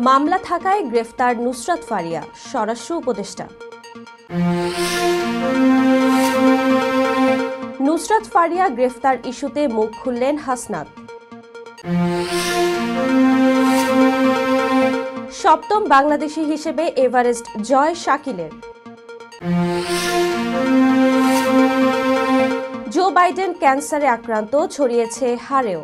মামলা থাকায় গ্রেফতার নুসরাত ফারিয়া, স্বরাষ্ট্র উপদেষ্টা। নুসরাত ফারিয়া গ্রেফতার ইস্যুতে মুখ খুললেন হাসনাত। সপ্তম বাংলাদেশি হিসেবে এভারেস্ট জয় শাকিলের। জো বাইডেন ক্যান্সারে আক্রান্ত, ছড়িয়েছে হাড়েও।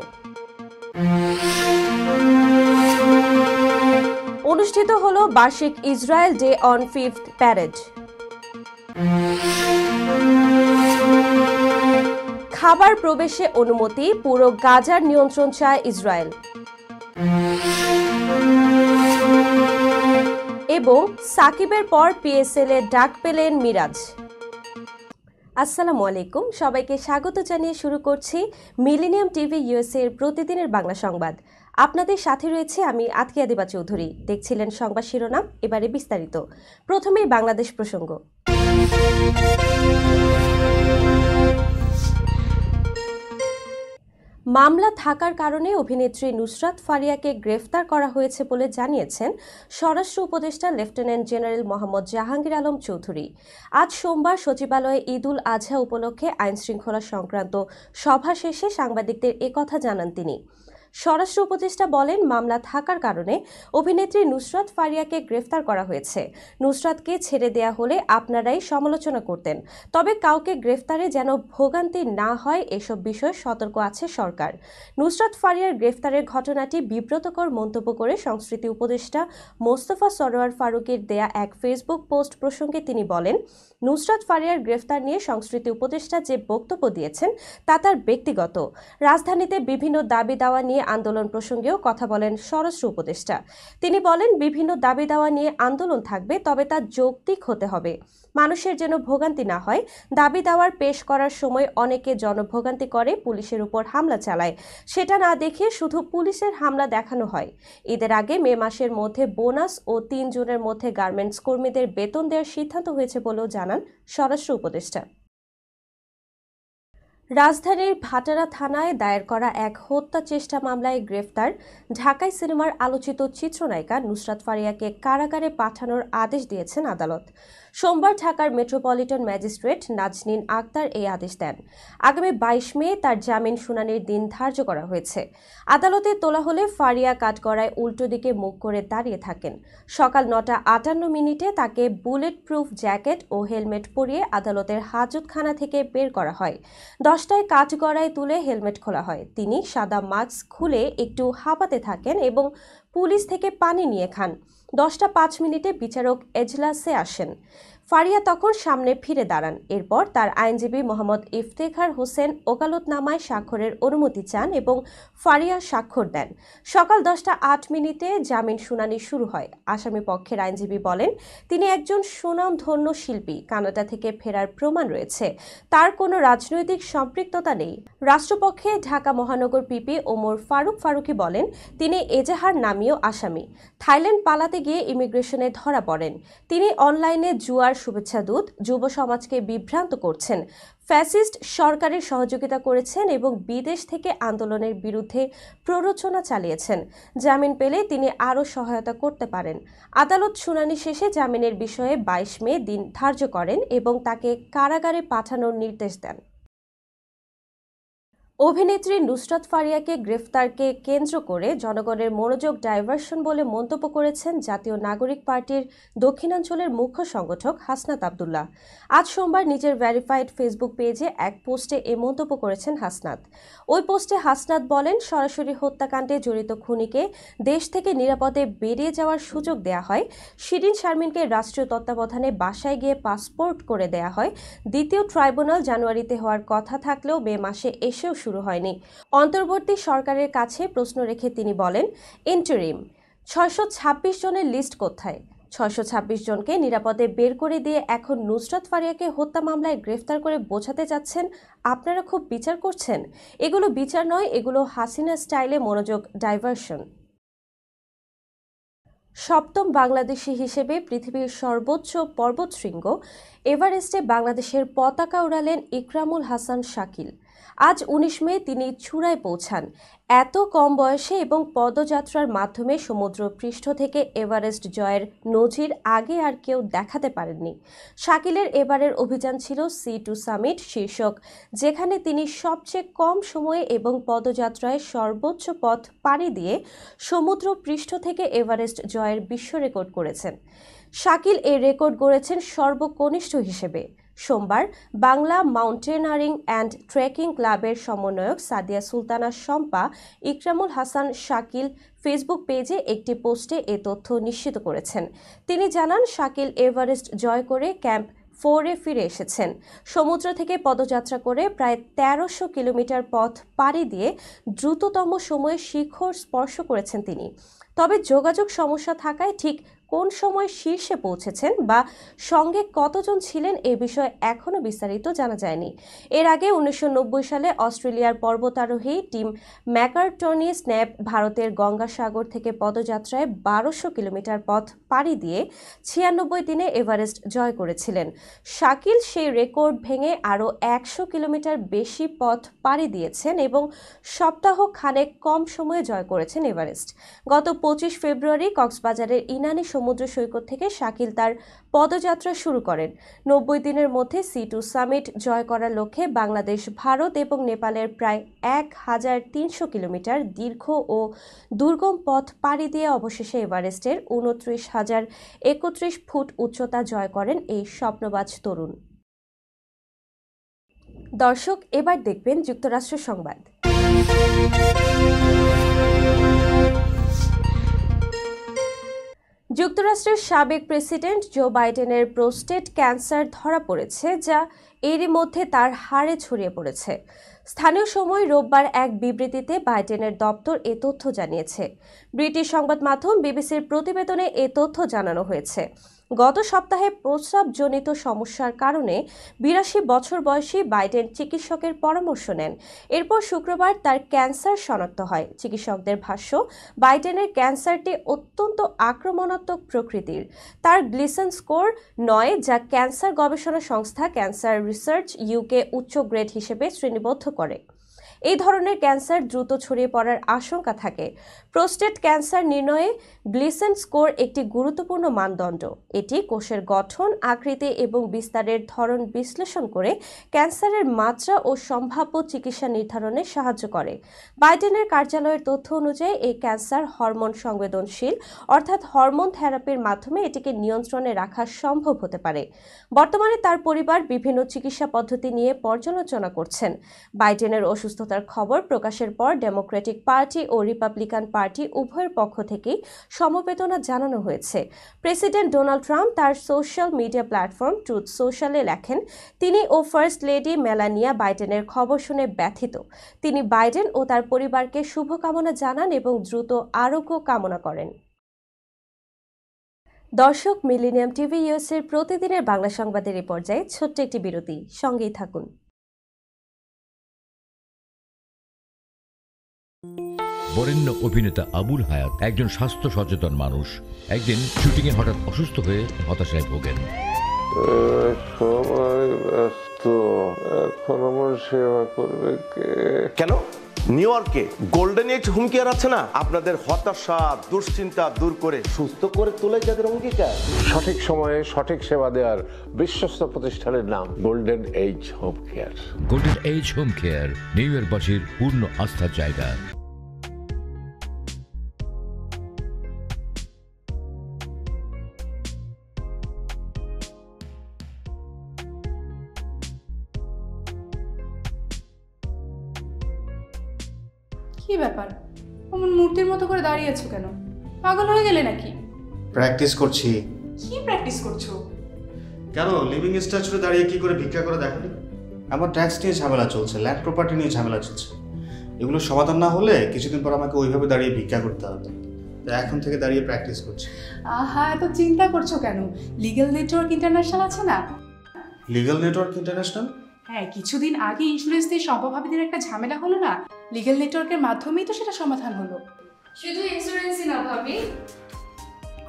অনুষ্ঠিত হল বার্ষিক Israel day on fifth parade. খাবার প্রবেশে অনুমতি, পুরো গাজার নিয়ন্ত্রণ চায় ইসরায়েল। এবং সাকিবের পর পিএসএল এ ডাক পেলেন মিরাজ। আসসালামু আলাইকুম, সবাইকে স্বাগত জানিয়ে শুরু করছি মিলেনিয়াম টিভি ইউএসএ এর প্রতিদিনের বাংলা সংবাদ। আপনাদের সাথে রয়েছে আমি আতকিয়া দিবা চৌধুরী। দেখছিলেন সংবাদ শিরোনাম, এবারে বিস্তারিত। প্রথমেই বাংলাদেশ প্রসঙ্গ। মামলা থাকার কারণে অভিনেত্রী নুসরাত ফারিয়াকে গ্রেফতার করা হয়েছে বলে জানিয়েছেন স্বরাষ্ট্র উপদেষ্টা লেফটেন্যান্ট জেনারেল মোহাম্মদ জাহাঙ্গীর আলম চৌধুরী। আজ সোমবার সচিবালয়ে ঈদুল আজহা উপলক্ষে আইনশৃঙ্খলা সংক্রান্ত সভা শেষে সাংবাদিকদের একথা জানান তিনি। স্বরাষ্ট্র উপদেষ্টা বলেন, মামলা থাকার কারণে অভিনেত্রী নুসরাত ফারিয়াকে গ্রেফতার করা হয়েছে। নুসরাতকে ছেড়ে দেয়া হলে আপনারাই সমালোচনা করতেন, তবে কাউকে গ্রেফতারে যেন ভোগান্তি না হয় এসব বিষয়ে সতর্ক আছে সরকার। নুসরাত ফারিয়ার গ্রেফতারের ঘটনাটি বিব্রতকর মন্তব্য করে সংস্কৃতি উপদেষ্টা মোস্তফা সরোয়ার ফারুকের দেয়া এক ফেসবুক পোস্ট প্রসঙ্গে তিনি বলেন, নুসরাত ফারিয়ার গ্রেফতার নিয়ে সংস্কৃতি উপদেষ্টা যে বক্তব্য দিয়েছেন তা তার ব্যক্তিগত। রাজধানীতে বিভিন্ন দাবি দাওয়া নিয়ে আন্দোলন প্রসঙ্গেও কথা বলেন স্বরাষ্ট্র উপদেষ্টা। তিনি বলেন, বিভিন্ন দাবি দাওয়া নিয়ে আন্দোলন থাকবে, তবে তা যৌক্তিক হতে হবে। মানুষের যেন ভোগান্তি না হয়। দাবি দাওয়ার পেশ করার সময় অনেকে জনভোগান্তি করে, পুলিশের উপর হামলা চালায়। সেটা না দেখিয়ে শুধু পুলিশের হামলা দেখানো হয়। ঈদের আগে মে মাসের মধ্যে বোনাস ও ৩ জুনের মধ্যে গার্মেন্টস কর্মীদের বেতন দেওয়ার সিদ্ধান্ত হয়েছে বলেও জানান স্বরাষ্ট্র উপদেষ্টা। রাজধানীর ভাটারা থানায় দায়ের করা এক হত্যা চেষ্টা মামলায় গ্রেফতার ঢাকাই সিনেমার আলোচিত চিত্রনায়িকা নুসরাত ফারিয়াকে কারাগারে পাঠানোর আদেশ দিয়েছেন আদালত। সোমবার ঢাকার মেট্রোপলিটন ম্যাজিস্ট্রেট নাজনীন আক্তার এই আদেশ দেন। আগামী ২২ মে তার জামিন শুনানির দিন ধার্য করা হয়েছে। আদালতে তোলা হলে ফারিয়া কাঠগড়ায় উল্টো দিকে মুখ করে দাঁড়িয়ে থাকেন। সকাল ৯টা ৫৮ তাকে বুলেট প্রুফ জ্যাকেট ও হেলমেট পরিয়ে আদালতের হাজতখানা থেকে বের করা হয়। ১০টায় কাঠগড়ায় তুলে হেলমেট খোলা হয়। তিনি সাদা মাস্ক খুলে একটু হাঁপাতে থাকেন এবং পুলিশ থেকে পানি নিয়ে খান। ১০টা ৫ বিচারক এজলাসে আসেন। ফারিয়া তখন সামনে ফিরে দাঁড়ান। এরপর তার আইনজীবী মোহাম্মদ ইফতেখার হোসেন ওকালতনামায় স্বাক্ষরের অনুমতি চান এবং ফারিয়া স্বাক্ষর দেন। সকাল ১০টা ৮ জামিন শুনানি শুরু হয়। আসামি পক্ষের আইনজীবী বলেন, তিনি একজন সুনামধন্য শিল্পী, কানাডা থেকে ফেরার প্রমাণ রয়েছে, তার কোনো রাজনৈতিক সম্পৃক্ততা নেই। রাষ্ট্রপক্ষে ঢাকা মহানগর পিপি ওমর ফারুকি বলেন, তিনি এজাহার নামীয় আসামি। থাইল্যান্ড পালাতে গিয়ে ইমিগ্রেশনে ধরা পড়েন। তিনি অনলাইনে জুয়ার শুভেচ্ছাদূত, যুব সমাজকে বিভ্রান্ত করছেন, ফ্যাসিস্ট সরকারের সহযোগিতা করেছেন এবং বিদেশ থেকে আন্দোলনের বিরুদ্ধে প্ররোচনা চালিয়েছেন। জামিন পেলে তিনি আরও সহায়তা করতে পারেন। আদালত শুনানি শেষে জামিনের বিষয়ে ২২ মে দিন ধার্য করেন এবং তাকে কারাগারে পাঠানোর নির্দেশ দেন। অভিনেত্রী নুসরাত ফারিয়াকে গ্রেফতারকে কেন্দ্র করে জনগণের মনোযোগ ডাইভার্সন বলে মন্তব্য করেছেন জাতীয় নাগরিক পার্টির দক্ষিণাঞ্চলের মুখ্য সংগঠক হাসনাত আব্দুল্লাহ। আজ সোমবার নিজের ভেরিফাইড ফেসবুক পেজে এক পোস্টে এ মন্তব্য করেছেন হাসনাত। ওই পোস্টে হাসনাত বলেন, সরাসরি হত্যাকাণ্ডে জড়িত খুনিকে দেশ থেকে নিরাপদে বেরিয়ে যাওয়ার সুযোগ দেয়া হয়। শিরিন শারমিনকে রাষ্ট্রীয় তত্ত্বাবধানে বাসায় গিয়ে পাসপোর্ট করে দেয়া হয়। দ্বিতীয় ট্রাইব্যুনাল জানুয়ারিতে হওয়ার কথা থাকলেও মে মাসে এসেও শুরু হয়নি। অন্তর্বর্তী সরকারের কাছে প্রশ্ন রেখে তিনি বলেন, ইন্টারিম ৬২৬ জনের লিস্ট কোথায়? ৬২৬ জনকে নিরাপদে বের করে দিয়ে এখন নুসরাত ফারিয়াকে হত্যা মামলায় গ্রেফতার করে বোঝাতে যাচ্ছেন আপনারা খুব বিচার করছেন। এগুলো বিচার নয়, এগুলো হাসিনা স্টাইলে মনোযোগ ডাইভার্সন। সপ্তম বাংলাদেশি হিসেবে পৃথিবীর সর্বোচ্চ পর্বতশৃঙ্গ এভারেস্টে বাংলাদেশের পতাকা উড়ালেন ইকরামুল হাসান শাকিল। আজ ১৯ মে তিনি চূড়ায় পৌঁছান। এত কম বয়সে এবং পদযাত্রার মাধ্যমে সমুদ্র পৃষ্ঠ থেকে এভারেস্ট জয়ের নজির আগে আর কেউ দেখাতে পারেননি। শাকিলের এবারের অভিযান ছিল সি টু সামিট শীর্ষক, যেখানে তিনি সবচেয়ে কম সময়ে এবং পদযাত্রায় সর্বোচ্চ পথ পাড়ি দিয়ে সমুদ্র পৃষ্ঠ থেকে এভারেস্ট জয়ের বিশ্ব রেকর্ড করেছেন। শাকিল এই রেকর্ড গড়েছেন সর্বকনিষ্ঠ হিসেবে। সোমবার বাংলা মাউন্টেনারিং অ্যান্ড ট্রেকিং ক্লাবের সমন্বয়ক সাদিয়া সুলতানা শম্পা ইকরামুল হাসান শাকিল ফেসবুক পেজে একটি পোস্টে এ তথ্য নিশ্চিত করেছেন। তিনি জানান, শাকিল এভারেস্ট জয় করে ক্যাম্প 4-এ ফিরে এসেছেন। সমুদ্র থেকে পদযাত্রা করে প্রায় ১৩০০ কিলোমিটার পথ পাড়ি দিয়ে দ্রুততম সময়ে শিখর স্পর্শ করেছেন তিনি। তবে যোগাযোগ সমস্যা থাকায় ঠিক কোন সময় শীর্ষে পৌঁছেছেন বা সঙ্গে কতজন ছিলেন এ বিষয়ে এখনও বিস্তারিত জানা যায়নি। এর আগে ১৯৯০ সালে অস্ট্রেলিয়ার পর্বতারোহী টিম ম্যাকার্টনি স্ন্যাপ ভারতের গঙ্গাসাগর থেকে পদযাত্রায় ১২০০ কিলোমিটার পথ পাড়ি দিয়ে ৯৬ দিনে এভারেস্ট জয় করেছিলেন। শাকিল সেই রেকর্ড ভেঙে আরও ১০০ কিলোমিটার বেশি পথ পাড়ি দিয়েছেন এবং সপ্তাহ খানেক কম সময়ে জয় করেছেন এভারেস্ট। গত ২৫ ফেব্রুয়ারি কক্সবাজারের ইনানি সমুদ্র সৈকত থেকে শাকিল তার পদযাত্রা শুরু করেন। ৯০ দিনের মধ্যে সি টু সামিট জয় করার লক্ষ্যে বাংলাদেশ, ভারত এবং নেপালের প্রায় ১৩০০ কিলোমিটার দীর্ঘ ও দুর্গম পথ পাড়ি দিয়ে অবশেষে এভারেস্টের ২৯,০৩১ ফুট উচ্চতা জয় করেন এই স্বপ্নবাজ তরুণ। দর্শক, এবার দেখবেন যুক্তরাষ্ট্র সংবাদ। যুক্তরাষ্ট্রের সাবেক প্রেসিডেন্ট জো বাইডেনের প্রোস্টেট ক্যান্সার ধরা পড়েছে, যা এরই মধ্যে তার হাড়ে ছড়িয়ে পড়েছে। স্থানীয় সময় রোববার এক বিবৃতিতে বাইডেনের দপ্তর এ তথ্য জানিয়েছে। ব্রিটিশ সংবাদ মাধ্যম বিবিসির প্রতিবেদনে এ তথ্য জানানো হয়েছে। গত সপ্তাহে প্রস্রাবজনিত সমস্যার কারণে ৮২ বছর বয়সী বাইডেন চিকিৎসকের পরামর্শ নেন। এরপর শুক্রবার তার ক্যান্সার শনাক্ত হয়। চিকিৎসকদের ভাষ্য, বাইডেনের ক্যান্সারটি অত্যন্ত আক্রমণাত্মক প্রকৃতির। তার গ্লিসন স্কোর ৯, যা ক্যান্সার গবেষণা সংস্থা ক্যান্সার রিসার্চ ইউকে উচ্চ গ্রেড হিসেবে শ্রেণীবদ্ধ করে। এই ধরনের ক্যান্সার দ্রুত ছড়িয়ে পড়ার আশঙ্কা থাকে। প্রোস্টেট ক্যান্সার নির্ণয়ে গ্লিসন স্কোর একটি গুরুত্বপূর্ণ মানদণ্ড। এটি কোষের গঠন, আকৃতি এবং বিস্তারের ধরন বিশ্লেষণ করে ক্যান্সারের মাত্রা ও সম্ভাব্য চিকিৎসা নির্ধারণে সাহায্য করে। বাইডেনের কার্যালয়ের তথ্য অনুযায়ী এই ক্যান্সার হরমোন সংবেদনশীল, অর্থাৎ হরমোন থেরাপির মাধ্যমে এটিকে নিয়ন্ত্রণে রাখা সম্ভব হতে পারে। বর্তমানে তার পরিবার বিভিন্ন চিকিৎসা পদ্ধতি নিয়ে পর্যালোচনা করছেন। বাইডেনের অসুস্থতার খবর প্রকাশের পর ডেমোক্রেটিক পার্টি ও রিপাবলিকান পার্টি উভয়ের পক্ষ থেকেই সমবেদনা জানানো হয়েছে। প্রেসিডেন্ট ডোনাল্ড ট্রাম্প তার সোশ্যাল মিডিয়া প্ল্যাটফর্ম ট্রুথ সোশ্যালে লেখেন, তিনি ও ফার্স্ট লেডি মেলানিয়া বাইডেনের খবর শুনে ব্যথিত। তিনি বাইডেন ও তার পরিবারকে শুভকামনা জানান এবং দ্রুত আরোগ্য কামনা করেন। দর্শক, মিলেনিয়াম টিভি ইউএসের প্রতিদিনের বাংলা সংবাদের এই পর্যায়ে ছোট্ট একটি বিরতি, সঙ্গেই থাকুন। বরেণ্য অভিনেতা আবুল হায়াত একজন স্বাস্থ্য সচেতন মানুষ। একদিন শুটিংয়ে হঠাৎ অসুস্থ হয়ে হতাশায় ভোগেন। সবাই ব্যস্ত, এখন আমার সেবা করবে কে? কেন? নিউ ইয়র্কে গোল্ডেন এজ হোম কেয়ার আছে না, আপনাদের হতাশা দুশ্চিন্তা দূর করে সুস্থ করে তোলে যাদের অঙ্গীকার। সঠিক সময়ে সঠিক সেবা দেওয়ার বিশ্বস্ত প্রতিষ্ঠানের নাম golden age home care. Golden age home care New ইয়র্কবাসীর পূর্ণ আস্থার জায়গা। কি ব্যাপার, অমন মূর্তির মতো করে দাঁড়িয়ে আছো কেন? পাগল হয়ে গেলে নাকি? প্র্যাকটিস করছি। কি প্র্যাকটিস করছো? কেন লিভিং স্ট্যাচুরে দাঁড়িয়ে কি করে ভিক্ষা করে দেখনি? আমার ট্যাক্স নিয়ে ঝামেলা চলছে, ল্যান্ড প্রপার্টি নিয়ে ঝামেলা চলছে। এগুলো সমাধান না হলে কিছুদিন পর আমাকে ওইভাবে দাঁড়িয়ে ভিক্ষা করতে হবে। তাই এখন থেকে দাঁড়িয়ে প্র্যাকটিস করছি। আহা, এত চিন্তা করছো কেন? লিগ্যাল নেটওয়ার্ক ইন্টারন্যাশনাল আছে না? Legal network international? হ্যাঁ, কিছুদিন আগে ইন্স্যুরেন্স দিয়ে সম্পভাবিদের একটা ঝামেলা হলো না, লিগ্যাল নেটওয়ার্কের মাধ্যমেই তো সেটা সমাধান হলো। শুধু ইন্স্যুরেন্সই না ভাবি,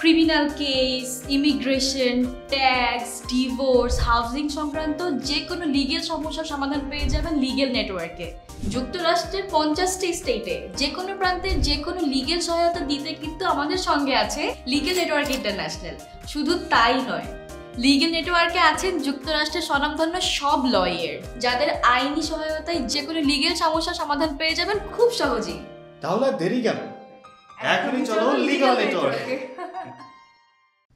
criminal case, immigration, tax, divorce, housing সংক্রান্ত যে কোনো লিগেল সমস্যার সমাধান পেয়ে যাবেন লিগেল নেটওয়ার্কে। যুক্তরাষ্ট্রের 50টি স্টেটে যে কোনো প্রান্তে যে কোনো লিগেল সহায়তা দিতে কিন্তু আমাদের সঙ্গে আছে লিগেল নেটওয়ার্ক ইন্টারন্যাশনাল। শুধু তাই নয়, লিগেল নেটওয়ার্কে আছেন যুক্তরাষ্ট্রের স্বনামধন্য সব লয়ার, যাদের আইনি সহায়তায় যে কোনো লিগেল সমস্যার সমাধান পেয়ে যাবেন খুব সহজেই। তাহলে আর দেরি কেন, এখনই চলো লিগ্যাল নেটওয়ার্কে।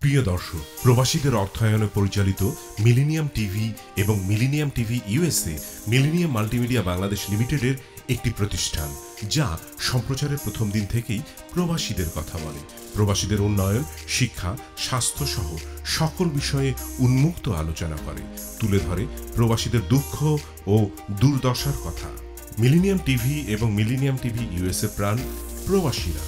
প্রিয় দর্শক, প্রবাসীদের অর্থায়নে পরিচালিত মিলেনিয়াম টিভি এবং millennium TV USA millennium multimedia Bangladesh লিমিটেডের একটি প্রতিষ্ঠান, যা সম্প্রচারের প্রথম দিন থেকেই প্রবাসীদের কথা বলে। প্রবাসীদের উন্নয়ন, শিক্ষা, স্বাস্থ্য সহ সকল বিষয়ে উন্মুক্ত আলোচনা করে, তুলে ধরে প্রবাসীদের দুঃখ ও দুর্দশার কথা। মিলেনিয়াম টিভি এবং মিলেনিয়াম টিভি ইউএসএ প্রাণ প্রবাসীরা।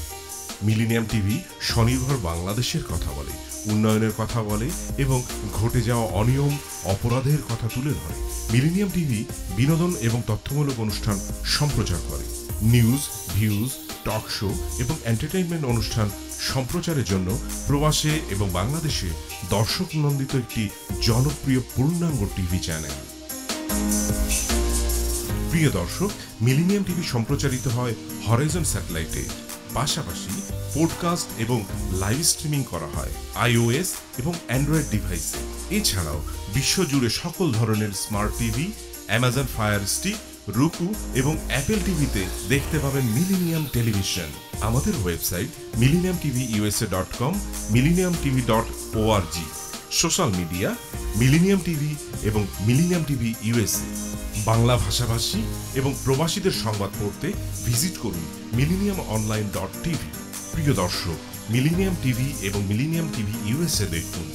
মিলেনিয়াম টিভি স্বনির্ভর বাংলাদেশের কথা বলে, উন্নয়নের কথা বলে এবং ঘটে যাওয়া অনিয়ম, অপরাধের কথা তুলে ধরে। মিলেনিয়াম টিভি বিনোদন এবং তথ্যমূলক অনুষ্ঠান সম্প্রচার করে। নিউজ, ভিউজ, টক শো এবং এন্টারটেইনমেন্ট অনুষ্ঠান সম্প্রচারের জন্য প্রবাসে এবং বাংলাদেশে দর্শক নন্দিত একটি জনপ্রিয় পূর্ণাঙ্গ টিভি চ্যানেল। প্রিয় দর্শক, মিলেনিয়াম টিভি সম্প্রচারিত হয় হরাইজন স্যাটেলাইটে, পাশাপাশি পডকাস্ট এবং লাইভ স্ট্রিমিং করা হয় iOS এবং অ্যান্ড্রয়েড ডিভাইসে। এছাড়াও বিশ্বজুড়ে সকল ধরনের smart TV, Amazon fire stick, রুকু এবং অ্যাপেল টিভিতে দেখতে পাবেন মিলেনিয়াম টেলিভিশন। আমাদের website millenniumtvusa.com, millenniumtv.org। Social media millennium TV এবং মিলেনিয়াম টিভি ইউএসএ। বাংলা ভাষাভাষী এবং প্রবাসীদের সংবাদ পড়তে ভিজিট করুন millenniumonline.tv। প্রিয় দর্শক, মিলেনিয়াম টিভি এবং মিলেনিয়াম টিভি ইউএসএ দেখুন,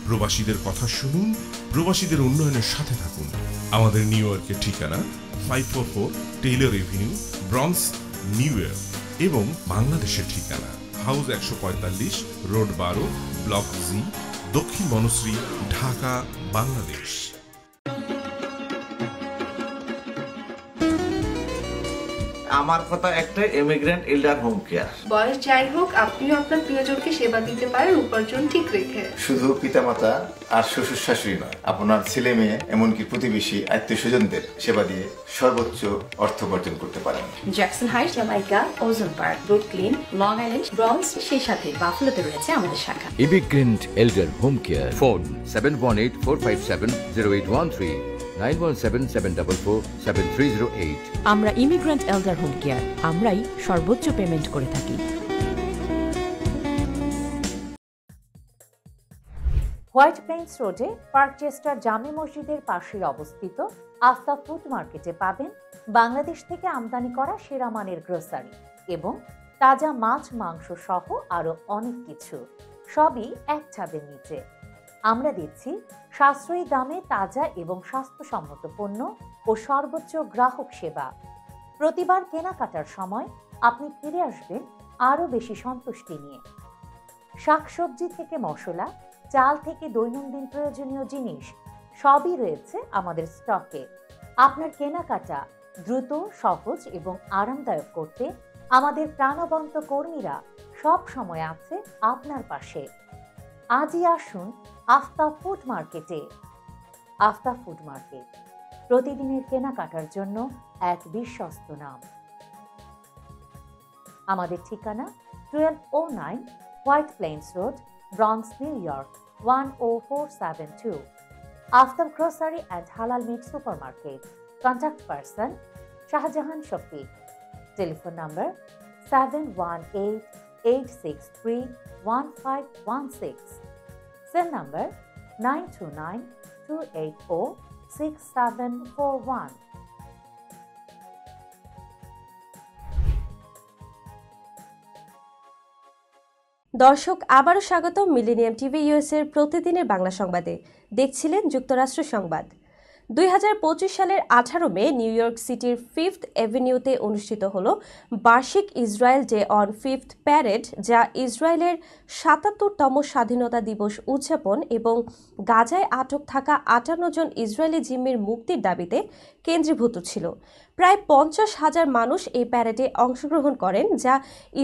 প্রবাসীদের কথা শুনুন, প্রবাসীদের উন্নয়নের সাথে থাকুন। আমাদের নিউ ইয়র্কের ঠিকানা 544 Taylor Avenue, bronze, New York এবং বাংলাদেশের ঠিকানা হাউস 145, রোড 12, ব্লক জি, দক্ষিণ বনশ্রী, ঢাকা, বাংলাদেশ। আমার কথা একটাই, ইমিগ্রেন্ট এল্ডার হোম কেয়ার। বয়স যাই হোক, আপনিও আপনার প্রিয়জনকে সেবা দিতে পারেন উপার্জন ঠিক রেখে। শুধু পিতামাতা আর শ্বশুর শাশুড়ি নয়, আপনার ছেলে মেয়ে এমনকি প্রতিবেশী আত্মীয় স্বজনদের সেবা দিয়ে সর্বোচ্চ অর্থ উপার্জন করতে পারেন। জ্যাকসন হাইটস, জামাইকা, ওজন park, Brooklyn, long island, bronze, সেই সাথে বাফলোতে রয়েছে আমাদের শাখা। Immigrant এল্ডার home care. ফোন 7184570813, 9177447308। আমরা ইমিগ্রেন্ট এল্ডার হোম কেয়ার, আমরাই সর্বোচ্চ পেমেন্ট করে থাকি। হোয়াইট প্লেন্স রোডে পার্কচেস্টার জামে মসজিদের পাশে অবস্থিত আফতাব ফুড মার্কেটে পাবেন বাংলাদেশ থেকে আমদানি করা সেরা মানের গ্রোসারি এবং তাজা মাছ, মাংস সহ আরো অনেক কিছু, সবই এক ছাদের নিচে। আমরা দিচ্ছি সাশ্রয়ী দামে তাজা এবং স্বাস্থ্যসম্মত পণ্য ও সর্বোচ্চ গ্রাহক সেবা। প্রতিবার কেনাকাটার সময় আপনি ফিরে আসবেন আরো বেশি সন্তুষ্টি নিয়ে। শাকসবজি থেকে মশলা, চাল থেকে দৈনন্দিন প্রয়োজনীয় জিনিস সবই রয়েছে আমাদের স্টকে। আপনার কেনাকাটা দ্রুত, সহজ এবং আরামদায়ক করতে আমাদের প্রাণবন্ত কর্মীরা সব সময় আছে আপনার পাশে। আজই আসুন আফতাব ফুড মার্কেটে। আফতাব ফুড মার্কেট, প্রতিদিনের কেনাকাটার জন্য এক বিশ্বস্ত নাম। আমাদের ঠিকানা 1209 White Plains Road, Bronx, New York 10472। Aftab grocery and halal meat supermarket. Contact person Shahjahan Shafiq. Telephone number 7188631516। Cell number 9292806741। দর্শক, আবারও স্বাগত মিলেনিয়াম টিভি ইউএসএর প্রতিদিনের বাংলা সংবাদে। দেখছিলেন যুক্তরাষ্ট্র সংবাদ। 2025 সালের 18 মে নিউ ইয়র্ক সিটির 5th এভিনিউতে অনুষ্ঠিত হল বার্ষিক Israel day on 5th parade, যা ইসরায়েলের ৭৭তম স্বাধীনতা দিবস উদযাপন এবং গাজায় আটক থাকা ৫৮ জন ইসরায়েলি জিম্মির মুক্তির দাবিতে কেন্দ্রীভূত ছিল। প্রায় ৫০,০০০ মানুষ এই প্যারেডে অংশগ্রহণ করেন, যা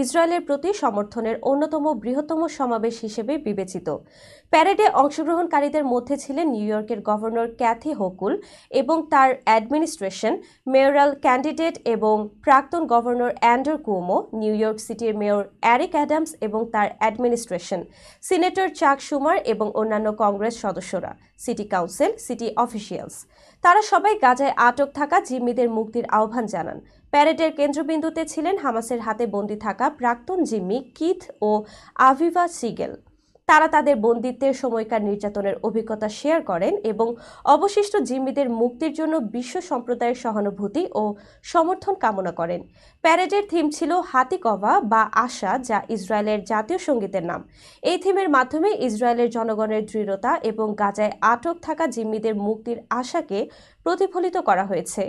ইসরায়েলের প্রতি সমর্থনের অন্যতম বৃহত্তম সমাবেশ হিসেবে বিবেচিত। প্যারেডে অংশগ্রহণকারীদের মধ্যে ছিলেন নিউ ইয়র্কের গভর্নর ক্যাথি হোকুল এবং তার অ্যাডমিনিস্ট্রেশন, মেয়রাল ক্যান্ডিডেট এবং প্রাক্তন governor Andrew Cuomo, new York সিটির মেয়র এরিক অ্যাডামস এবং তার অ্যাডমিনিস্ট্রেশন, সিনেটর চাক শুমার এবং অন্যান্য কংগ্রেস সদস্যরা, সিটি কাউন্সিল, সিটি অফিসিয়ালস। তারা সবাই গাজায় আটক থাকা জিম্মিদের মুক্তির আহ্বান জানান। প্যারেডের কেন্দ্রবিন্দুতে ছিলেন হামাসের হাতে বন্দী থাকা প্রাক্তন জিম্মি কিথ ও আভিভা সিগেল। তারা তাদের বন্দিত্বের সময়কার নির্যাতনের অভিজ্ঞতা শেয়ার করেন এবং অবশিষ্ট জিম্মিদের মুক্তির জন্য বিশ্ব সম্প্রদায়ের সহানুভূতি ও সমর্থন কামনা করেন। প্যারেডের থিম ছিল হাতিকভা বা আশা, যা ইসরায়েলের জাতীয় সঙ্গীতের নাম। এই থিমের মাধ্যমে ইসরায়েলের জনগণের দৃঢ়তা এবং গাজায় আটক থাকা জিম্মিদের মুক্তির আশাকে প্রতিফলিত করা হয়েছে।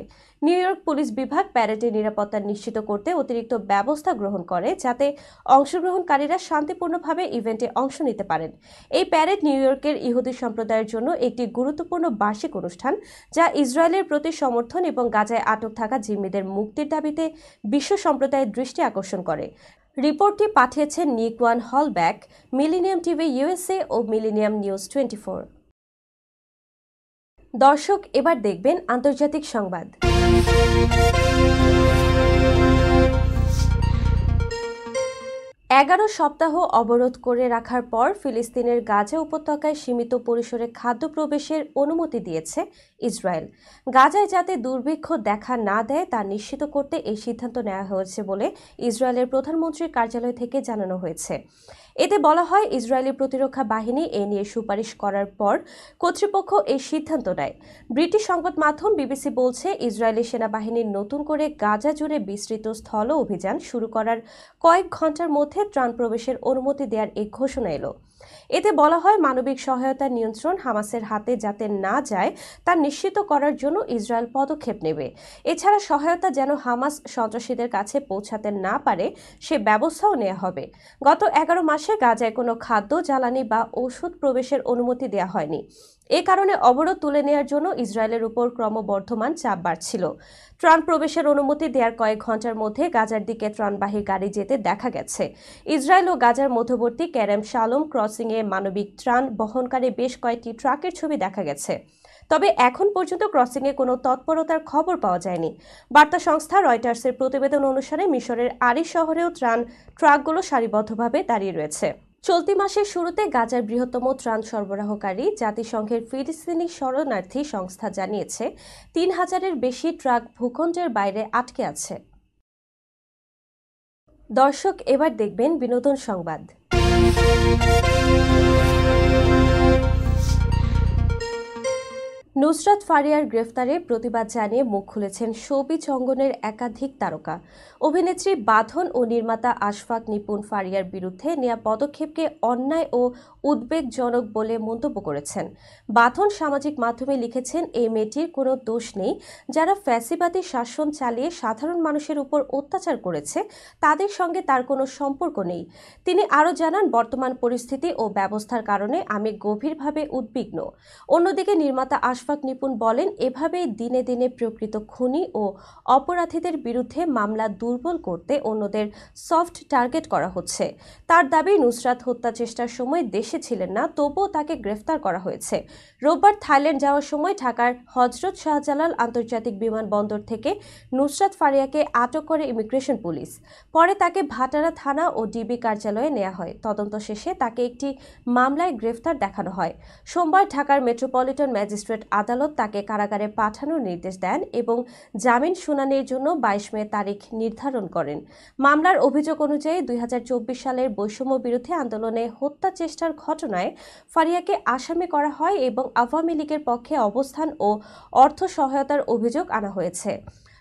নিউ ইয়র্ক পুলিশ বিভাগ প্যারেডের নিরাপত্তা নিশ্চিত করতে অতিরিক্ত ব্যবস্থা গ্রহণ করে, যাতে অংশগ্রহণকারীরা শান্তিপূর্ণভাবে ইভেন্টে অংশ নিতে পারেন। এই প্যারেড নিউ ইয়র্কের ইহুদি সম্প্রদায়ের জন্য একটি গুরুত্বপূর্ণ বার্ষিক অনুষ্ঠান, যা ইসরায়েলের প্রতি সমর্থন এবং গাজায় আটক থাকা জিম্মিদের মুক্তির দাবিতে বিশ্ব সম্প্রদায়ের দৃষ্টি আকর্ষণ করে। রিপোর্টটি পাঠিয়েছেন নিক ওয়ান হলব্যাক, মিলেনিয়াম টিভি ইউএসএ ও মিলেনিয়াম নিউজ 24। দর্শক, এবার দেখবেন আন্তর্জাতিক সংবাদ। 11 সপ্তাহ অবরোধ করে রাখার পর ফিলিস্তিনের গাজা উপত্যকায় সীমিত পরিসরে খাদ্য প্রবেশের অনুমতি দিয়েছে ইসরায়েল। গাজায় যাতে দুর্ভিক্ষ দেখা না দেয় তা নিশ্চিত করতে এই সিদ্ধান্ত নেওয়া হয়েছে বলে ইসরায়েলের প্রধানমন্ত্রীর কার্যালয় থেকে জানানো হয়েছে। এতে বলা হয়, ইসরায়েলি প্রতিরক্ষা বাহিনী এ নিয়ে সুপারিশ করার পর কর্তৃপক্ষ এই সিদ্ধান্ত নেয়। ব্রিটিশ সংবাদ মাধ্যম বিবিসি বলছে, ইসরায়েলি সেনাবাহিনীর নতুন করে গাজা জুড়ে বিস্তৃত স্থল অভিযান শুরু করার কয়েক ঘন্টার মধ্যে ত্রাণ প্রবেশের অনুমতি দেওয়ার এই ঘোষণা এলো। এতে বলা হয়, মানবিক সহায়তা নিয়ন্ত্রণ হামাসের হাতে যাতে না যায় তা নিশ্চিত করার জন্য ইসরায়েল পদক্ষেপ নেবে। এছাড়া সহায়তা যেন হামাস সন্ত্রাসীদের কাছে পৌঁছাতে না পারে সে ব্যবস্থাও নেওয়া হবে। গত 11 মাসে গাজায় কোনো খাদ্য, জ্বালানি বা ওষুধ প্রবেশের অনুমতি দেওয়া হয়নি। এ কারণে অবরোধ তুলে নেওয়ার জন্য ইসরায়েলের উপর ক্রমবর্ধমান চাপ বাড়ছিল। ত্রাণ প্রবেশের অনুমতি দেওয়ার কয়েক ঘন্টার মধ্যে গাজার দিকে ত্রাণবাহী গাড়ি যেতে দেখা গেছে। ইসরায়েল ও গাজার মধ্যবর্তী ক্যারেম শালোম ক্রসিংয়ে মানবিক ত্রাণ বহনকারী বেশ কয়েকটি ট্রাকের ছবি দেখা গেছে। তবে এখন পর্যন্ত ক্রসিংয়ে কোনো তৎপরতার খবর পাওয়া যায়নি। বার্তা সংস্থা রয়টার্সের প্রতিবেদন অনুসারে মিশরের আরিশ শহরেও ত্রাণ ট্রাকগুলো সারিবদ্ধভাবে দাঁড়িয়ে রয়েছে। চলতি মাসের শুরুতে গাজার বৃহত্তম ত্রাণ সরবরাহকারী জাতিসংঘের ফিলিস্তিনি শরণার্থী সংস্থা জানিয়েছে, ৩,০০০-এর বেশি ট্রাক ভূখণ্ডের বাইরে আটকে আছে। দর্শক, এবার দেখবেন বিনোদন সংবাদ। নুসরাত ফারিয়ার গ্রেফতারে প্রতিবাদ জানিয়ে মুখ খুলেছেন শোবিজ অঙ্গনের একাধিক তারকা। অভিনেত্রী বাঁধন ও নির্মাতা আশফাক নিপুণ ফারিয়ার বিরুদ্ধে নেওয়া পদক্ষেপকে অন্যায় ও উদ্বেগজনক বলে মন্তব্য করেছেন। বাঁধন সামাজিক মাধ্যমে লিখেছেন, এই মেয়েটির কোনো দোষ নেই। যারা ফ্যাসিবাদী শাসন চালিয়ে সাধারণ মানুষের উপর অত্যাচার করেছে তাদের সঙ্গে তার কোনো সম্পর্ক নেই। তিনি আরও জানান, বর্তমান পরিস্থিতি ও ব্যবস্থার কারণে আমি গভীরভাবে উদ্বিগ্ন। অন্যদিকে নির্মাতা আশফাক নিপুণ বলেন, এভাবেই দিনে দিনে প্রকৃত খুনি ও অপরাধীদের বিরুদ্ধে মামলা দুর্বল করতে অন্যদের সফট টার্গেট করা হচ্ছে। তার দাবি, নুসরাত হত্যা চেষ্টার সময় দেশে ছিলেন না, তবুও তাকে গ্রেফতার করা হয়েছে। রোববার থাইল্যান্ড যাওয়ার সময় ঢাকার হজরত শাহজালাল আন্তর্জাতিক বিমানবন্দর থেকে নুসরাত ফারিয়াকে আটক করে ইমিগ্রেশন পুলিশ। পরে তাকে ভাটারা থানা ও ডিবি কার্যালয়ে নেওয়া হয়। তদন্ত শেষে তাকে একটি মামলায় গ্রেফতার দেখানো হয়। সোমবার ঢাকার মেট্রোপলিটন ম্যাজিস্ট্রেট আদালত তাকে কারাগারে পাঠানোর নির্দেশ দেন এবং জামিন শুনানির জন্য 22 মে তারিখ নির্ধারণ করেন। মামলার অভিযোগ অনুযায়ী 2024 সালের বৈষম্য বিরোধী আন্দোলনে হত্যা চেষ্টার ঘটনায় ফারিয়াকে আসামি করা হয় এবং আওয়ামী লীগের পক্ষে অবস্থান ও অর্থ সহায়তার অভিযোগ আনা হয়েছে।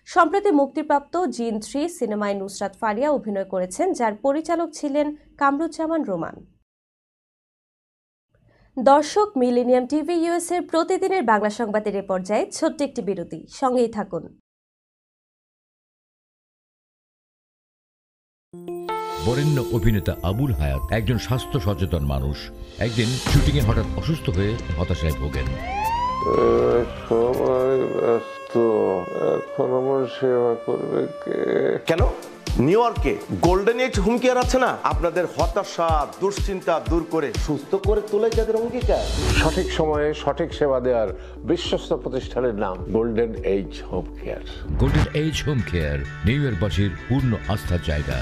সম্প্রতি মুক্তিপ্রাপ্ত জিন 3 সিনেমায় নুসরাত ফারিয়া অভিনয় করেছেন, যার পরিচালক ছিলেন কামরুজ্জামান রোমান। দর্শক, মিলেনিয়াম টিভি ইউএসএর প্রতিদিনের বাংলা সংবাদের এ পর্যায়ে ছোট্ট একটি বিরতি, সঙ্গেই থাকুন। বরেণ্য অভিনেতা আবুল হায়াত একজন স্বাস্থ্য সচেতন মানুষ। একদিন শুটিংয়ে হঠাৎ অসুস্থ হয়ে হতাশায় ভোগেন। সবাই ব্যস্ত, এখন আমার সেবা করবে কে? কেন নিউ ইয়র্কে গোল্ডেন এজ হোম কেয়ার আছে না? আপনাদের হতাশা দুশ্চিন্তা দূর করে সুস্থ করে তোলে যাদের অঙ্গীকার। সঠিক সময়ে সঠিক সেবা দেওয়ার বিশ্বস্ত প্রতিষ্ঠানের নাম golden age home care. Golden age home care New ইয়র্কবাসীর পূর্ণ আস্থার জায়গা।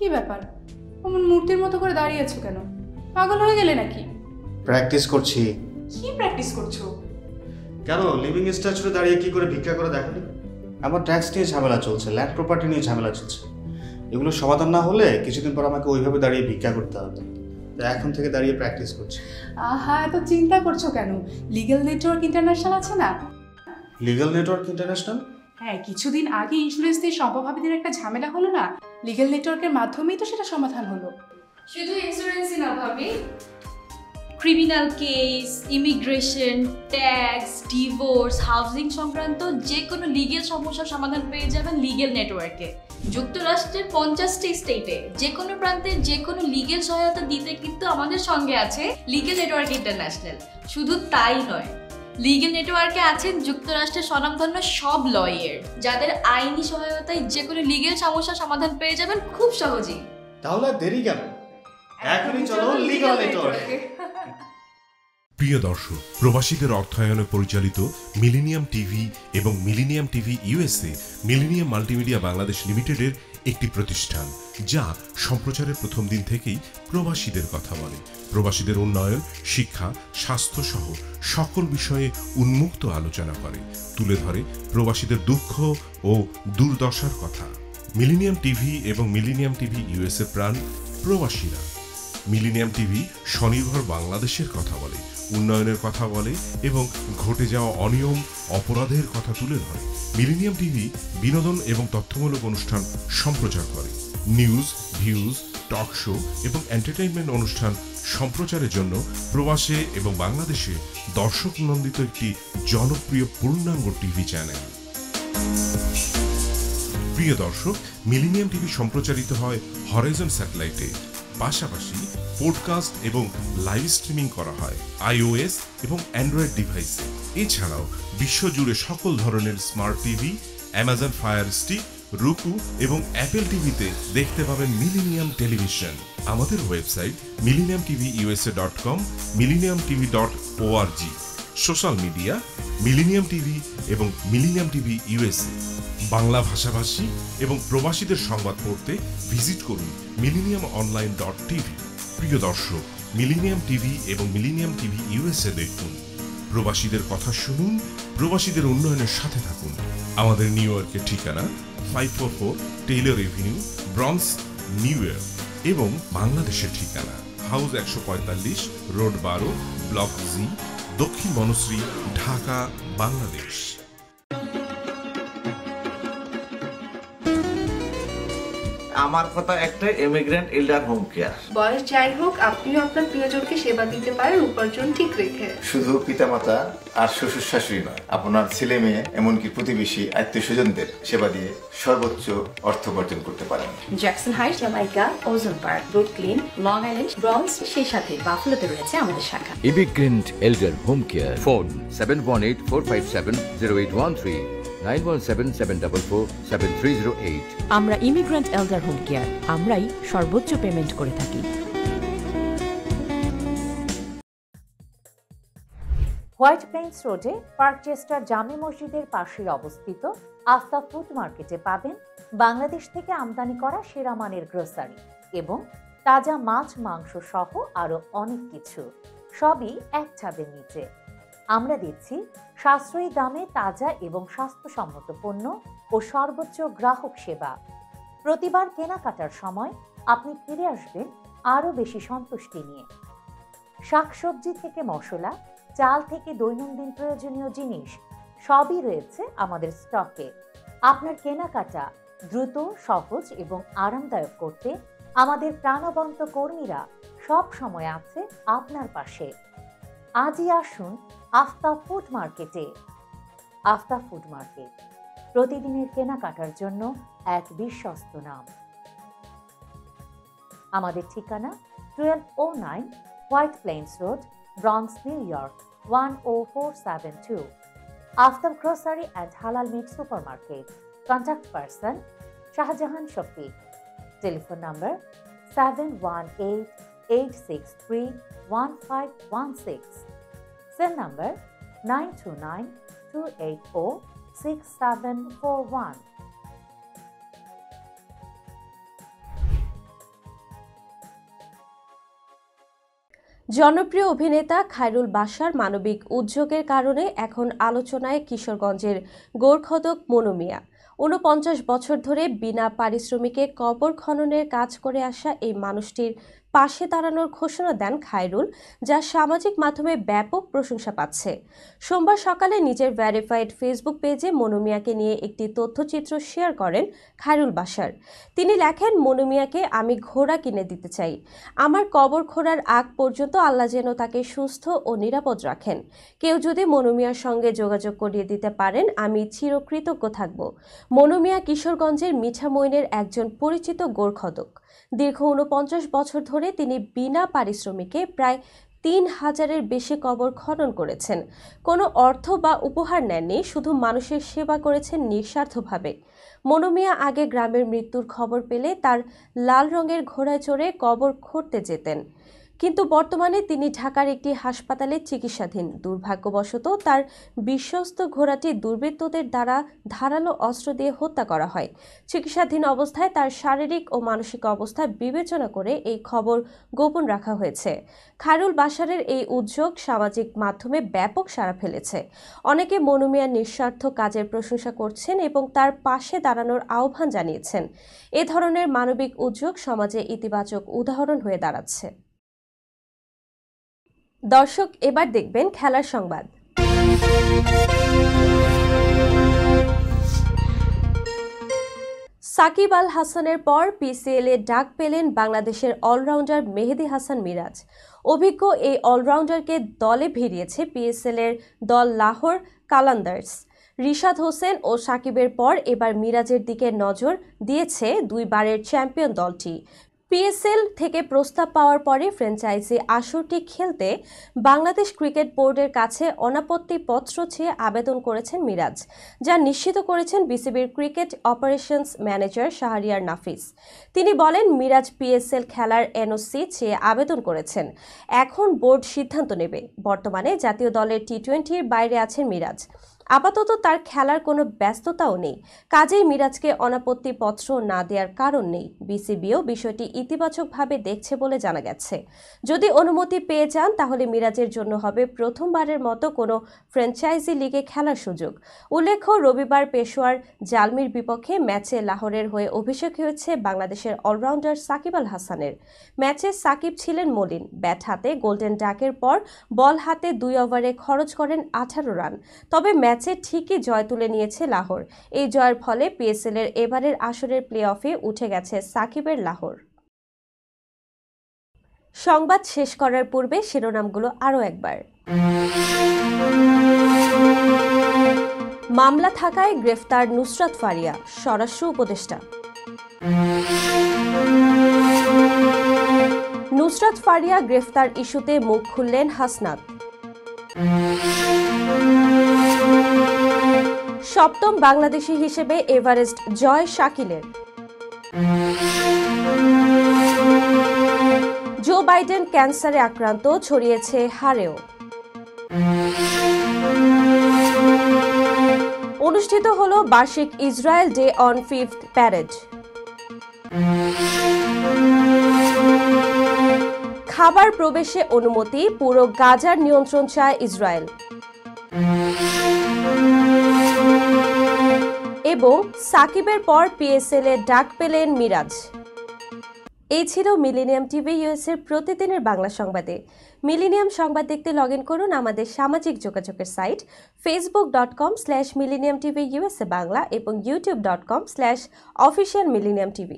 কি ব্যাপার, অমন মূর্তির মতো করে দাঁড়িয়ে আছো কেন? পাগল হয়ে গেলে নাকি? প্র্যাকটিস করছি। কি প্র্যাকটিস করছো? কেন লিভিং স্ট্যাচুতে দাঁড়িয়ে কি করে ভিক্ষা করে দেখালি? আমার ট্যাক্স নিয়ে ঝামেলা চলছে, ল্যান্ড প্রপার্টি নিয়ে ঝামেলা চলছে। এগুলো সমাধান না হলে কিছুদিন পর আমাকে ওইভাবে দাঁড়িয়ে ভিক্ষা করতে হবে। এখন থেকে দাঁড়িয়ে প্র্যাকটিস করছি। আহা, এত চিন্তা করছো কেন? লিগ্যাল নেটওয়ার্ক ইন্টারন্যাশনাল আছে না? Legal network international? হ্যাঁ, কিছুদিন আগে ইন্স্যুরেন্স দিয়ে সম্পভাবীদের একটা ঝামেলা হলো না, লিগ্যাল নেটওয়ার্কের মাধ্যমেই তো সেটা সমাধান হলো। শুধু ইন্স্যুরেন্সই না ভাবি, criminal case, immigration, tax, divorce, housing সংক্রান্ত যে কোনো লিগেল সমস্যার সমাধান পেয়ে যাবেন লিগেল নেটওয়ার্কে। যুক্তরাষ্ট্রের 50টি স্টেটে যে কোনো প্রান্তে যে কোনো লিগেল সহায়তা দিতে কিন্তু আমাদের সঙ্গে আছে লিগেল নেটওয়ার্ক ইন্টারন্যাশনাল। শুধু তাই নয়, লিগেল নেটওয়ার্কে আছেন যুক্তরাষ্ট্রের স্বনামধন্য সব লয়ার, যাদের আইনি সহায়তায় যে কোনো লিগেল সমস্যার সমাধান পেয়ে যাবেন খুব সহজেই। তাহলে দেরি কেন? এখনই চলো লিগ্যাল নেটওয়ার্কে। প্রিয় দর্শক, প্রবাসীদের অর্থায়নে পরিচালিত মিলেনিয়াম টিভি এবং millennium TV USA millennium multimedia Bangladesh লিমিটেডের একটি প্রতিষ্ঠান, যা সম্প্রচারের প্রথম দিন থেকেই প্রবাসীদের কথা বলে। প্রবাসীদের উন্নয়ন, শিক্ষা, স্বাস্থ্য সহ সকল বিষয়ে উন্মুক্ত আলোচনা করে, তুলে ধরে প্রবাসীদের দুঃখ ও দুর্দশার কথা। মিলেনিয়াম টিভি এবং মিলেনিয়াম টিভি ইউএসএ প্রাণ প্রবাসীরা। মিলেনিয়াম টিভি স্বনির্ভর বাংলাদেশের কথা বলে, উন্নয়নের কথা বলে এবং ঘটে যাওয়া অনিয়ম, অপরাধের কথা তুলে ধরে। মিলেনিয়াম টিভি বিনোদন এবং তথ্যমূলক অনুষ্ঠান সম্প্রচার করে। নিউজ, ভিউজ, টক শো এবং এন্টারটেইনমেন্ট অনুষ্ঠান সম্প্রচারের জন্য প্রবাসে এবং বাংলাদেশে দর্শক নন্দিত একটি জনপ্রিয় পূর্ণাঙ্গ টিভি চ্যানেল। প্রিয় দর্শক, মিলেনিয়াম টিভি সম্প্রচারিত হয় হরাইজন স্যাটেলাইটে। পাশাপাশি পডকাস্ট এবং লাইভ স্ট্রিমিং করা হয় iOS এবং অ্যান্ড্রয়েড ডিভাইসে। এছাড়াও বিশ্বজুড়ে সকল ধরনের smart TV, Amazon fire stick, রুকু এবং অ্যাপেল টিভিতে দেখতে পাবেন মিলেনিয়াম টেলিভিশন। আমাদের website millenniumtvusa.com, millenniumtv.org। Social media millennium TV এবং মিলেনিয়াম টিভি ইউএসএ। বাংলা ভাষাভাষী এবং প্রবাসীদের সংবাদ পড়তে ভিজিট করুন millenniumonline.tv। প্রিয় দর্শক, মিলেনিয়াম টিভি এবং মিলেনিয়াম টিভি ইউএসএ দেখুন। প্রবাসীদের কথা শুনুন, প্রবাসীদের উন্নয়নের সাথে থাকুন। আমাদের নিউ ইয়র্কের ঠিকানা 544 Taylor Avenue, bronze, New York এবং বাংলাদেশের ঠিকানা হাউস 145, রোড 12, ব্লক জি, দক্ষিণ বনশ্রী, ঢাকা, বাংলাদেশ। আমার কথা একটাই, ইমিগ্রেন্ট এল্ডার হোম কেয়ার। বয়স যাই হোক, আপনিও আপনার প্রিয়জনকে সেবা দিতে পারেন উপার্জন ঠিক রেখে। শুধু পিতামাতা আর শ্বশুর শাশুড়ি নয়, আপনার ছেলে মেয়ে এমনকি প্রতিবেশী আত্মীয় স্বজনদের সেবা দিয়ে সর্বোচ্চ অর্থ উপার্জন করতে পারেন। জ্যাকসন হাইট, জামাইকা, ওজন park, Brooklyn, long island, bronze, সেই সাথে বাফলোতে রয়েছে আমাদের শাখা। Immigrant এল্ডার home care. ফোন 7184570813, 9177447308। আমরা ইমিগ্রেন্ট এল্ডার হোম কেয়ার, আমরাই সর্বোচ্চ পেমেন্ট করে থাকি। হোয়াইট প্লেন্স রোডে পার্কচেস্টার জামে মসজিদের পাশে অবস্থিত আস্থা ফুড মার্কেটে পাবেন বাংলাদেশ থেকে আমদানি করা সেরা মানের গ্রোসারি এবং তাজা মাছ, মাংস সহ আরো অনেক কিছু, সবই এক ছাদের নিচে। আমরা দিচ্ছি সাশ্রয়ী দামে তাজা এবং স্বাস্থ্যসম্মত পণ্য ও সর্বোচ্চ গ্রাহক সেবা। প্রতিবার কেনাকাটার সময় আপনি ফিরে আসবেন আরো বেশি সন্তুষ্টি নিয়ে। শাকসবজি থেকে মশলা, চাল থেকে দৈনন্দিন প্রয়োজনীয় জিনিস সবই রয়েছে আমাদের স্টকে। আপনার কেনাকাটা দ্রুত, সহজ এবং আরামদায়ক করতে আমাদের প্রাণবন্ত কর্মীরা সব সময় আছে আপনার পাশে। আজই আসুন আফতাব ফুড মার্কেটে। আফতাব ফুড মার্কেট, প্রতিদিনের কেনাকাটার জন্য এক বিশ্বস্ত নাম। আমাদের ঠিকানা 1209 White Plains Road, Bronx, New York 10472। Aftab grocery and halal meat supermarket. Contact person Shahjahan Shafiq. Telephone number 7188631516। Cell number 9292806741। জনপ্রিয় অভিনেতা খায়রুল বাশার মানবিক উদ্যোগের কারণে এখন আলোচনায় কিশোরগঞ্জের গোরখদক মনু মিয়া। ৪৯ বছর ধরে বিনা পারিশ্রমিকে কবর খননের কাজ করে আসা এই মানুষটির পাশে দাঁড়ানোর ঘোষণা দেন খায়রুল, যা সামাজিক মাধ্যমে ব্যাপক প্রশংসা পাচ্ছে। সোমবার সকালে নিজের ভেরিফাইড ফেসবুক পেজে মনু মিয়াকে নিয়ে একটি তথ্যচিত্র শেয়ার করেন খায়রুল বাশার। তিনি লেখেন, মনু মিয়াকে আমি ঘোড়া কিনে দিতে চাই। আমার কবর খোঁড়ার আগ পর্যন্ত আল্লাহ যেন তাকে সুস্থ ও নিরাপদ রাখেন। কেউ যদি মনু মিয়ার সঙ্গে যোগাযোগ করিয়ে দিতে পারেন, আমি চিরকৃতজ্ঞ থাকব। মনু মিয়া কিশোরগঞ্জের মিঠামইনের একজন পরিচিত গোরখদক। দীর্ঘ ৪৯ বছর ধরে তিনি বিনা পারিশ্রমিকে প্রায় ৩,০০০-এর বেশি কবর খনন করেছেন। কোনো অর্থ বা উপহার নেননি, শুধু মানুষের সেবা করেছেন নিঃস্বার্থভাবে। মনু মিয়া আগে গ্রামের মৃত্যুর খবর পেলে তার লাল রঙের ঘোড়ায় চড়ে কবর খুঁড়তে যেতেন, কিন্তু বর্তমানে তিনি ঢাকার একটি হাসপাতালে চিকিৎসাধীন। দুর্ভাগ্যবশত তার বিশ্বস্ত ঘোড়াটি দুর্বৃত্তদের দ্বারা ধারালো অস্ত্র দিয়ে হত্যা করা হয়। চিকিৎসাধীন অবস্থায় তার শারীরিক ও মানসিক অবস্থা বিবেচনা করে এই খবর গোপন রাখা হয়েছে। খায়রুল বাশারের এই উদ্যোগ সামাজিক মাধ্যমে ব্যাপক সাড়া ফেলেছে। অনেকে মনু মিয়ার নিঃস্বার্থ কাজের প্রশংসা করছেন এবং তার পাশে দাঁড়ানোর আহ্বান জানিয়েছেন। এ ধরনের মানবিক উদ্যোগ সমাজে ইতিবাচক উদাহরণ হয়ে দাঁড়াচ্ছে। দর্শক, এবার দেখবেন খেলার সংবাদ। সাকিব আল হাসানের পর পিসিএল-এ ডাক পেলেন বাংলাদেশের অলরাউন্ডার মেহেদী হাসান মিরাজ। অভিজ্ঞ এই অলরাউন্ডারকে দলে ভিড়িয়েছে পিএসএল-এর দল লাহোর কালান্দার্স। রিশাদ হোসেন ও সাকিবের পর এবার মিরাজের দিকে নজর দিয়েছে দুইবারের চ্যাম্পিয়ন দলটি। পিএসএল থেকে প্রস্তাব পাওয়ার পরে ফ্র্যাঞ্চাইজি আসরটি খেলতে বাংলাদেশ ক্রিকেট বোর্ডের কাছে অনাপত্তি পত্র চেয়ে আবেদন করেছেন মিরাজ, যা নিশ্চিত করেছেন বিসিবির ক্রিকেট অপারেশনস ম্যানেজার শাহরিয়ার নাফিস। তিনি বলেন, মিরাজ পিএসএল খেলার এনওসি চেয়ে আবেদন করেছেন। এখন বোর্ড সিদ্ধান্ত নেবে। বর্তমানে জাতীয় দলের টি-20-র বাইরে আছেন মিরাজ। আপাতত তার খেলার কোনো ব্যস্ততাও নেই, কাজেই মিরাজকে অনাপত্তি পত্র না দেওয়ার কারণ নেই। বিসিবিও বিষয়টি ইতিবাচকভাবে দেখছে বলে জানা গেছে। যদি অনুমতি পেয়ে যান, তাহলে মিরাজের জন্য হবে প্রথমবারের মতো কোনো ফ্র্যাঞ্চাইজি লিগে খেলার সুযোগ। উল্লেখ্য, রবিবার পেশোয়ার জালমির বিপক্ষে ম্যাচে লাহোরের হয়ে অভিষেক হয়েছে বাংলাদেশের অলরাউন্ডার সাকিব আল হাসানের। ম্যাচে সাকিব ছিলেন মলিন। ব্যাট হাতে গোল্ডেন ডাকের পর বল হাতে 2 ওভারে খরচ করেন 18 রান। তবে ম্যাচে ঠিকই জয় তুলে নিয়েছে লাহোর। এই জয়ের ফলে পিএসএল-এর এবারের আসরের প্লে অফে উঠে গেছে সাকিবের লাহোর। সংবাদ শেষ করার পূর্বে শিরোনামগুলো আরও একবার। মামলা থাকায় গ্রেফতার নুসরাত ফারিয়া, স্বরাষ্ট্র উপদেষ্টা। নুসরাত ফারিয়া গ্রেফতার ইস্যুতে মুখ খুললেন হাসনাত। সপ্তম বাংলাদেশি হিসেবে এভারেস্ট জয় শাকিলের। জো বাইডেন ক্যান্সারে আক্রান্ত, ছড়িয়েছে হাড়েও। অনুষ্ঠিত হল বার্ষিক Israel day on 5th parade. খাবার প্রবেশে অনুমতি, পুরো গাজার নিয়ন্ত্রণ চায় ইসরায়েল। এবং সাকিবের পর পিএসএল-এ ডাক পেলেন মিরাজ। এই ছিল মিলেনিয়াম টিভি ইউএস-এর প্রতিদিনের বাংলা সংবাদে। মিলেনিয়াম সংবাদ দেখতে লগ ইন করুন আমাদের সামাজিক যোগাযোগের সাইট facebook.com/millenniumtvusa বাংলা এবং youtube.com/officialmillenniumtv।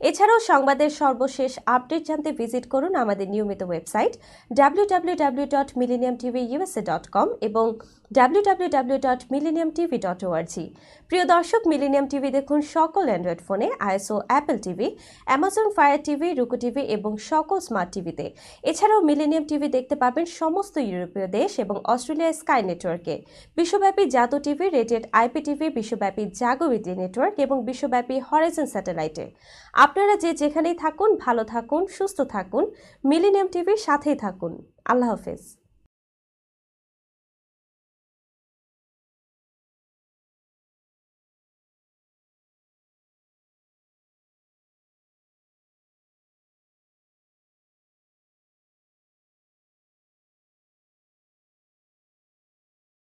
এছাড়াও সংবাদের সর্বশেষ আপডেট জানতে ভিজিট করুন আমাদের নিয়মিত ওয়েবসাইট www.millenniumtvusa.com এবং www.millenniumtv.org। প্রিয় দর্শক, মিলেনিয়াম টিভি দেখুন সকল অ্যান্ড্রয়েড ফোনে, ISO Apple TV, Amazon fire TV, রুকু টিভি এবং সকল স্মার্ট টিভিতে। এছাড়াও মিলেনিয়াম টিভি দেখতে পাবেন সমস্ত ইউরোপীয় দেশ এবং অস্ট্রেলিয়া স্কাই নেটওয়ার্কে, বিশ্বব্যাপী জাদু টিভি, রেটেড আইপি টিভি, বিশ্বব্যাপী জাগো উইডি নেটওয়ার্ক এবং বিশ্বব্যাপী হরাইজন স্যাটেলাইটে। আপনারা যে যেখানেই থাকুন, ভালো থাকুন, সুস্থ থাকুন, মিলেনিয়াম টিভির সাথেই থাকুন। আল্লাহ হাফেজ।